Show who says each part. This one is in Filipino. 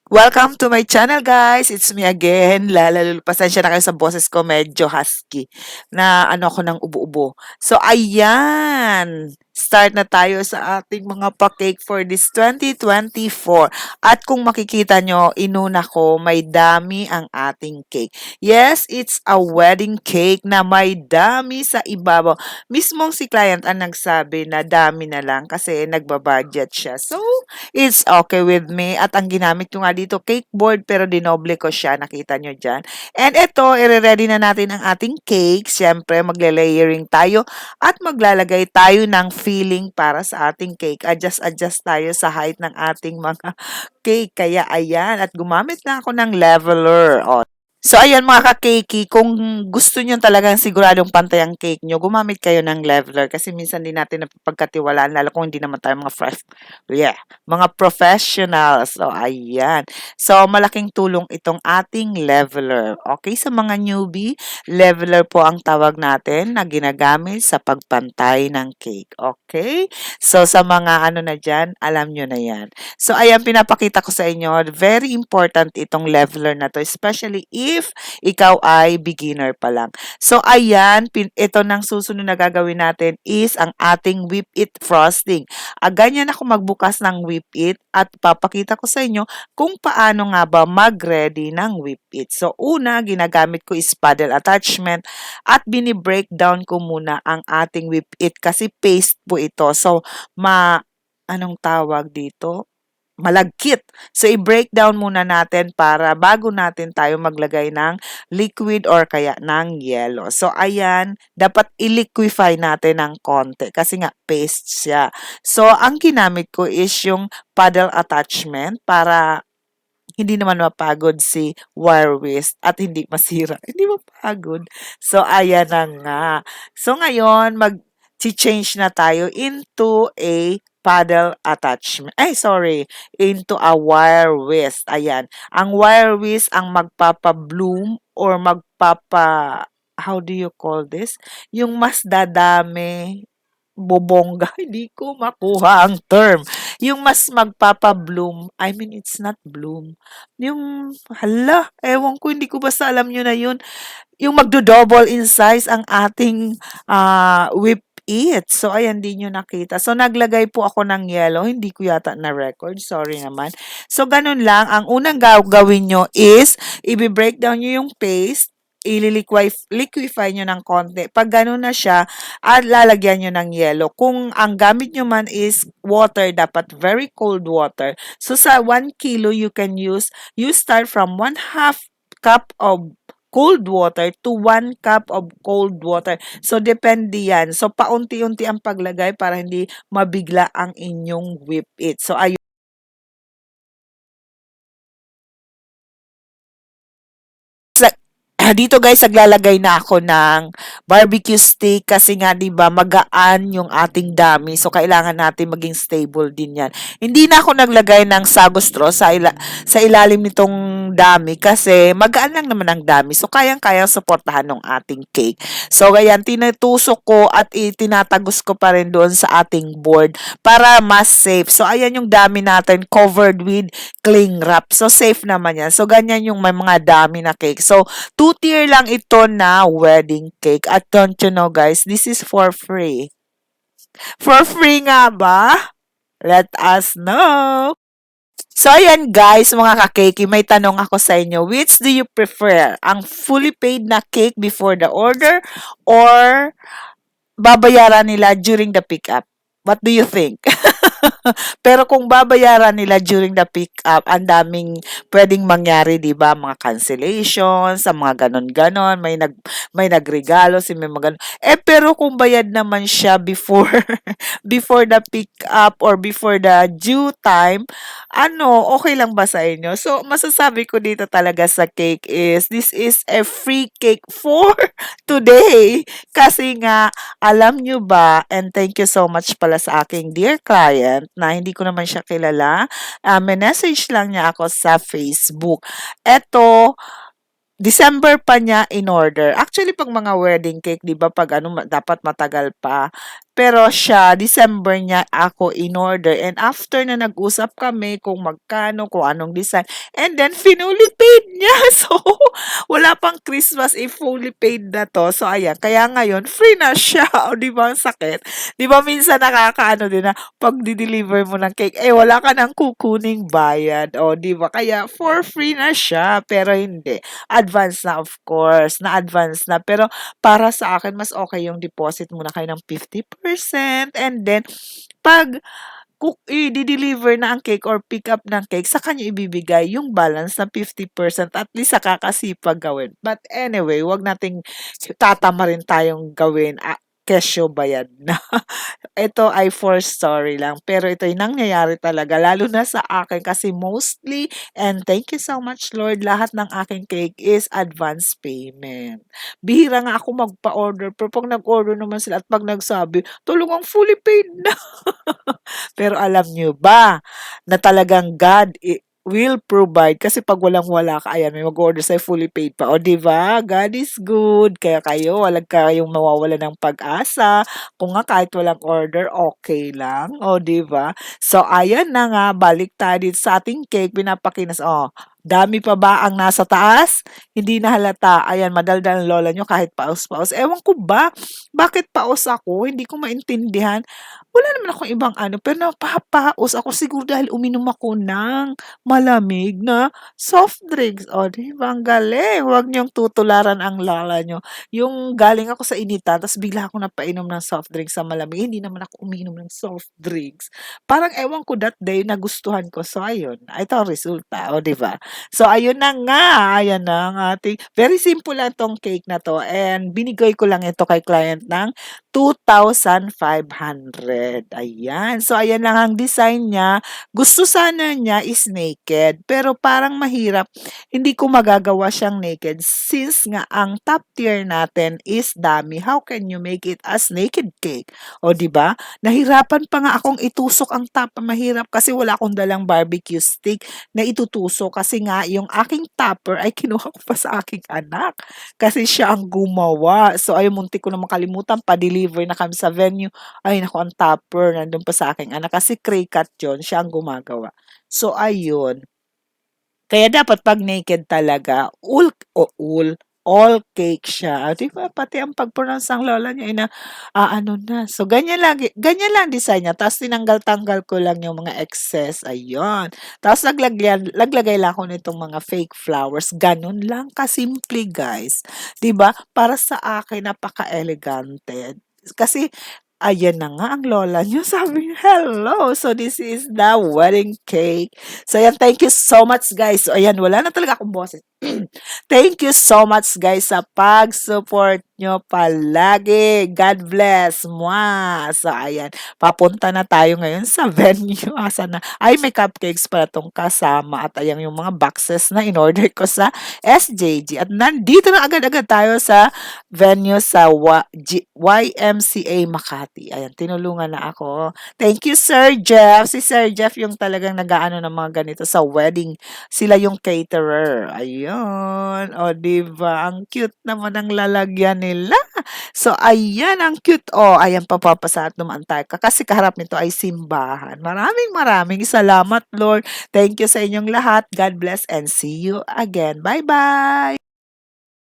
Speaker 1: Welcome to my channel, guys. It's me again, Lala Lulu. Pasensya na kayo sa boses ko, medyo husky na ano ko ng ubo-ubo. So, ayan. Start na tayo sa ating mga pa-cake for this 2024. At kung makikita nyo, inuna ko, may dami ang ating cake. Yes, it's a wedding cake na may dami sa ibabaw. Mismong si client ang nagsabi na dami na lang kasi nagbabudget siya. So, it's okay with me. At ang ginamit ko nga dito, cake board, pero dinoble ko siya. Nakita nyo dyan. And ito, i-ready na natin ang ating cake. Siyempre, magle-layering tayo at maglalagay tayo ng filling para sa ating cake. Adjust tayo sa height ng ating mga cake. Kaya ayan, at gumamit na ako ng leveler. O, so, ayan mga ka-cakey, kung gusto nyo talagang siguradong pantay ang cake nyo, gumamit kayo ng leveler kasi minsan din natin napagkatiwalaan, lalo kung hindi naman tayo mga fresh, mga professionals. So, ayan. So, malaking tulong itong ating leveler. Okay, sa mga newbie, leveler po ang tawag natin na ginagamit sa pagpantay ng cake. Okay? So, sa mga ano na dyan, alam nyo na yan. So, ayan, pinapakita ko sa inyo, very important itong leveler na to, especially if ikaw ay beginner pa lang. So, ayan, ito nang susunod na gagawin natin is ang ating whip it frosting. Ganyan ako magbukas ng whip it at papakita ko sa inyo kung paano nga ba mag-ready ng whip it. So, una, ginagamit ko is paddle attachment at bini-breakdown ko muna ang ating whip it kasi paste po ito. So, anong tawag dito? Malagkit. So, i-breakdown muna natin para bago natin tayo maglagay ng liquid or kaya ng yellow. So, ayan, dapat i-liquefy natin ng konti kasi nga paste siya. So, ang ginamit ko is yung paddle attachment para hindi naman mapagod si wire waist at hindi masira. Hindi mapagod. So, ayan na nga. So, ngayon, change na tayo into a paddle attachment. Ay, sorry. Into a wire waist. Ayan. Ang wire waist ang magpapa-bloom or how do you call this? Yung mas dadami bobongga, hindi ko makuha ang term. Yung mas magpapa-bloom, I mean, it's not bloom. Yung, ewan ko, hindi ko basta alam nyo na yun. Yung magdo-double in size ang ating whip it. So, ayan, di nyo nakita. So, naglagay po ako ng yellow. Hindi ko yata na-record. Sorry naman. So, ganun lang. Ang unang gagawin nyo is, i-breakdown nyo yung paste, liquefy nyo ng konti. Pag ganun na siya, at lalagyan nyo ng yellow. Kung ang gamit nyo man is water, dapat very cold water. So, sa 1 kilo, you start from 1/2 cup of cold water to 1 cup of cold water. So, depende yan. So, paunti-unti ang paglagay para hindi mabigla ang inyong whip it. So, ayun. Dito guys, naglalagay na ako ng barbecue stick kasi nga 'di ba magaan yung ating dami. So kailangan natin maging stable din 'yan. Hindi na ako naglagay ng sago straw sa ilalim nitong dami kasi magaan lang naman ang dami. So kayang-kayang suportahan ng ating cake. So ayan, tinutusok ko at itinatagos ko pa rin doon sa ating board para mas safe. So ayan yung dami natin covered with cling wrap. So safe naman 'yan. So ganyan yung may mga dami na cake. So 2-tier lang ito na wedding cake. At don't you know guys, this is for free. For free nga ba? Let us know. So, ayan guys, mga ka-cake, may tanong ako sa inyo. Which do you prefer? Ang fully paid na cake before the order or babayaran nila during the pick-up? What do you think? Pero kung babayaran nila during the pick-up, ang daming pwedeng mangyari, 'di ba? Mga cancellations, sa mga ganon-ganon, may nagregalo, si may mga ganon. Pero kung bayad naman siya before before the pick-up or before the due time, okay lang ba sa inyo? So, masasabi ko dito talaga sa cake is, this is a free cake for today. Kasi nga, alam nyo ba, and thank you so much pala sa aking dear client na hindi ko naman siya kilala. May message lang niya ako sa Facebook. Eto, December pa niya in-order. Actually, 'pag mga wedding cake, 'di ba, 'pag ano, dapat matagal pa. Pero siya, December niya ako in-order and after na nag-usap kami kung magkano, kung anong design, and then finully paid niya. So, wala pang Christmas, fully paid na 'to. So, ayan, kaya ngayon free na siya. O, 'di ba ang sakit? 'Di ba minsan nakakaano din na 'pag di-deliver mo ng cake, wala ka ng kukuning bayad, o 'di ba? Kaya for free na siya, pero hindi. Advance na, of course, na-advance na. Pero para sa akin, mas okay yung deposit muna kayo ng 50% and then 'pag i-de-deliver na ang cake or pick up ng cake, saka niyo ibibigay yung balance na 50%, at least sa kakasipag gawin. But anyway, 'wag nating tatamarin tayong gawin, kesyo bayad na. Ito ay for story lang, pero ito'y nangyayari talaga lalo na sa akin kasi mostly, and thank you so much Lord, lahat ng aking cake is advance payment. Bihira nga ako magpa-order, pero 'pag nag-order naman sila at 'pag nagsabi, talagang fully paid na. Pero alam niyo ba na talagang God will provide kasi 'pag walang-wala ka, ayan, may mag-order sa'yo fully paid pa. O, 'di ba? God is good. Kaya kayo, walang kayong mawawalan ng pag-asa. Kung nga kahit walang order, okay lang. O, 'di ba? So, ayan na nga, balik tayo dito sa ating cake. Pinapakinas. Oh, dami pa ba ang nasa taas? Hindi na halata. Ayan, madaldal ang lola nyo kahit paus-paus. Ewan ko ba, bakit paus ako? Hindi ko maintindihan. Wala naman akong ibang ano, pero napapaos ako siguro dahil uminom ako ng malamig na soft drinks. O, 'di ba ang galing? Huwag niyong tutularan ang lola niyo. Yung galing ako sa initan ta's bigla akong napainom ng soft drinks sa malamig, hindi naman ako umiinom ng soft drinks. Parang ewan ko that day nagustuhan ko. So ayun, ito ang resulta, o 'di ba? So ayun na nga, ayan na ang ating very simple lang 'tong cake na 'to and binigay ko lang ito kay client ng 2,500. Ayan. So, ayan lang ang design niya. Gusto sana niya is naked. Pero parang mahirap. Hindi ko magagawa siyang naked since nga ang top tier natin is dummy. How can you make it as naked cake? O, di ba? Nahirapan pa nga akong itusok ang top. Mahirap kasi wala akong dalang barbecue stick na itutusok kasi nga yung aking topper ay kinuha ko pa sa aking anak kasi siya ang gumawa. So, ayun, muntik ko na makalimutan, pa-deliver na kami sa venue. Ay, naku, ang topper, nandun pa sa aking anak. Kasi Cricut yun, siya ang gumagawa. So, ayun. Kaya dapat 'pag naked talaga, all cake siya. 'Di ba pati ang pag-pronounce ng lola niya na ano na. So ganyan lang design niya tapos tinanggal-tanggal ko lang yung mga excess, ayun. Tapos naglagay lang ako nitong mga fake flowers, gano'n lang kasimple guys. 'Di ba? Para sa akin napaka-elegante. Kasi ayan na nga ang lola niyo, sabi niya, "Hello, so this is the wedding cake." So ayan, thank you so much guys. So ayan, wala na talaga akong boses. Thank you so much guys sa pag-support nyo palagi. God bless. Mwah! So ayan, papunta na tayo ngayon sa venue. Asa na? Ay, may cupcakes pala tong kasama at ayan yung mga boxes na in-order ko sa SJG. At nandito na agad-agad tayo sa venue sa YMCA Makati. Ayan, tinulungan na ako. Thank you, Sir Jeff. Si Sir Jeff yung talagang nag-aano ng mga ganito sa wedding. Sila yung caterer. Ayun. O, diba? Ang cute naman ng lalagyan nila. So, ayan, ang cute. O, ayan, papapasa at dumaan tayo. Kasi kaharap nito ay simbahan. Maraming maraming salamat, Lord. Thank you sa inyong lahat. God bless and see you again. Bye-bye!